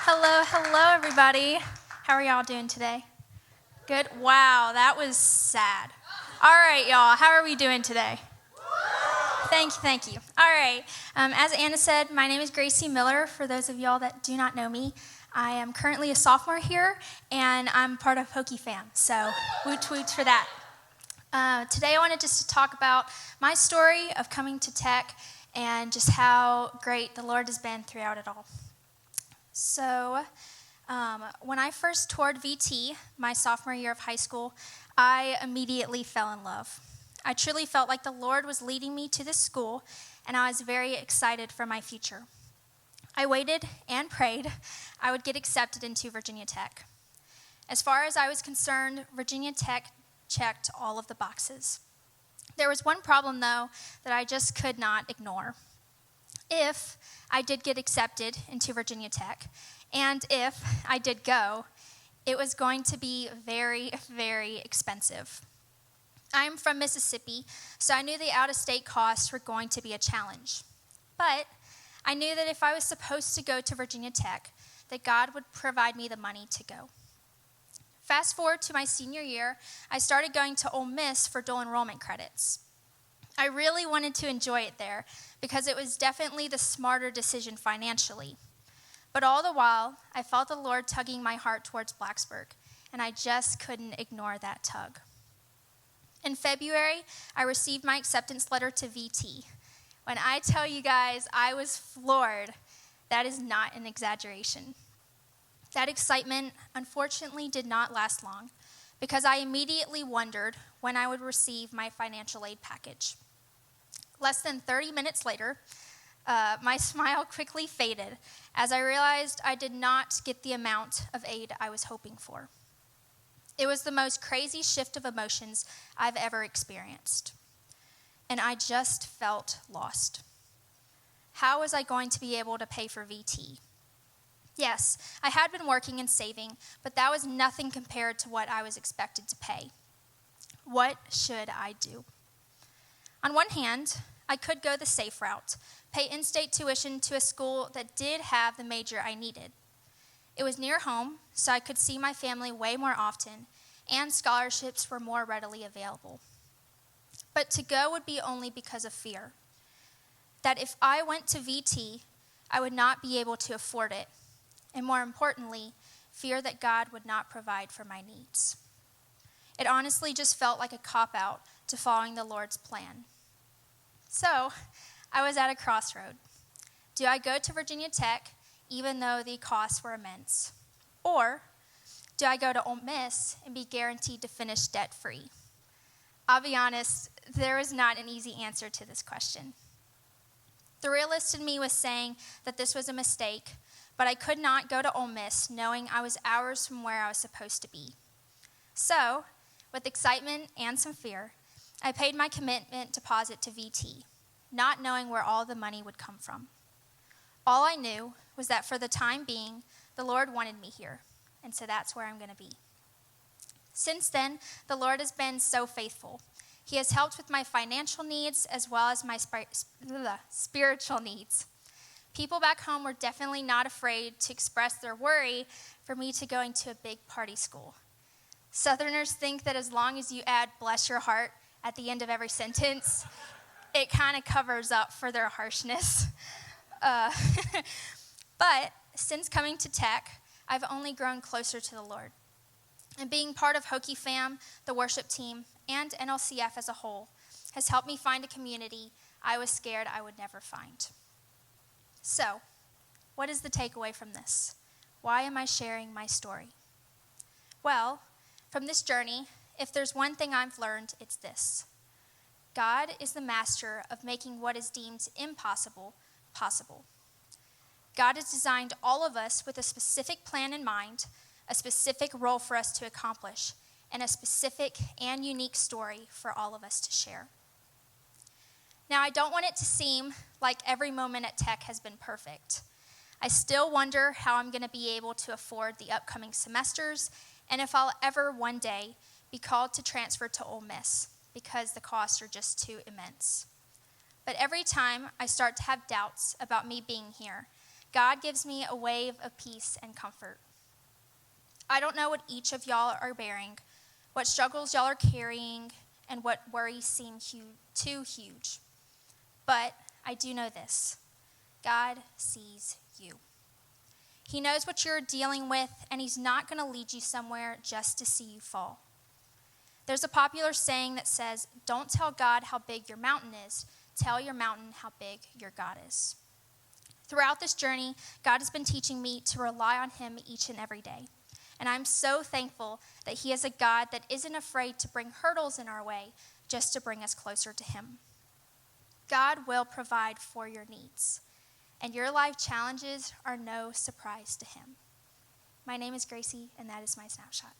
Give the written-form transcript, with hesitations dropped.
Hello, everybody. How are y'all doing today? Good? Wow, that was sad. All right, y'all, how are we doing today? Thank you. All right, as Anna said, my name is Gracie Miller. For those of y'all that do not know me, I am currently a sophomore here, and I'm part of Hokie Fam, so woot woot for that. Today I wanted just to talk about my story of coming to Tech and just how great the Lord has been throughout it all. So, when I first toured VT, my sophomore year of high school, I immediately fell in love. I truly felt like the Lord was leading me to this school, and I was very excited for my future. I waited and prayed I would get accepted into Virginia Tech. As far as I was concerned, Virginia Tech checked all of the boxes. There was one problem, though, that I just could not ignore. If I did get accepted into Virginia Tech, and if I did go, it was going to be very, very expensive. I'm from Mississippi, so I knew the out-of-state costs were going to be a challenge. But I knew that if I was supposed to go to Virginia Tech, that God would provide me the money to go. Fast forward to my senior year, I started going to Ole Miss for dual enrollment credits. I really wanted to enjoy it there because it was definitely the smarter decision financially. But all the while, I felt the Lord tugging my heart towards Blacksburg, and I just couldn't ignore that tug. In February, I received my acceptance letter to VT. When I tell you guys I was floored, that is not an exaggeration. That excitement, unfortunately, did not last long because I immediately wondered when I would receive my financial aid package. Less than 30 minutes later, my smile quickly faded as I realized I did not get the amount of aid I was hoping for. It was the most crazy shift of emotions I've ever experienced, and I just felt lost. How was I going to be able to pay for VT? Yes, I had been working and saving, but that was nothing compared to what I was expected to pay. What should I do? On one hand, I could go the safe route, pay in-state tuition to a school that did have the major I needed. It was near home, so I could see my family way more often, and scholarships were more readily available. But to go would be only because of fear, that if I went to VT, I would not be able to afford it, and more importantly, fear that God would not provide for my needs. It honestly just felt like a cop-out to following the Lord's plan. So, I was at a crossroad. Do I go to Virginia Tech, even though the costs were immense? Or do I go to Ole Miss and be guaranteed to finish debt-free? I'll be honest, there was not an easy answer to this question. The realist in me was saying that this was a mistake, but I could not go to Ole Miss knowing I was hours from where I was supposed to be. So, with excitement and some fear, I paid my commitment deposit to VT, not knowing where all the money would come from. All I knew was that for the time being, the Lord wanted me here, and so that's where I'm going to be. Since then, the Lord has been so faithful. He has helped with my financial needs as well as my spiritual needs. People back home were definitely not afraid to express their worry for me to going to a big party school. Southerners think that as long as you add "bless your heart" at the end of every sentence, it kind of covers up for their harshness. But since coming to Tech, I've only grown closer to the Lord. And being part of Hokie Fam, the worship team, and NLCF as a whole has helped me find a community I was scared I would never find. So, what is the takeaway from this? Why am I sharing my story? Well, from this journey, if there's one thing I've learned, it's this. God is the master of making what is deemed impossible possible. God has designed all of us with a specific plan in mind, a specific role for us to accomplish, and a specific and unique story for all of us to share. Now, I don't want it to seem like every moment at Tech has been perfect. I still wonder how I'm going to be able to afford the upcoming semesters and if I'll ever one day be called to transfer to Ole Miss because the costs are just too immense. But every time I start to have doubts about me being here, God gives me a wave of peace and comfort. I don't know what each of y'all are bearing, what struggles y'all are carrying, and what worries seem too huge. But I do know this: God sees you. He knows what you're dealing with, and he's not going to lead you somewhere just to see you fall. There's a popular saying that says, don't tell God how big your mountain is, tell your mountain how big your God is. Throughout this journey, God has been teaching me to rely on him each and every day. And I'm so thankful that he is a God that isn't afraid to bring hurdles in our way just to bring us closer to him. God will provide for your needs, and your life challenges are no surprise to him. My name is Gracie, and that is my Snapshot.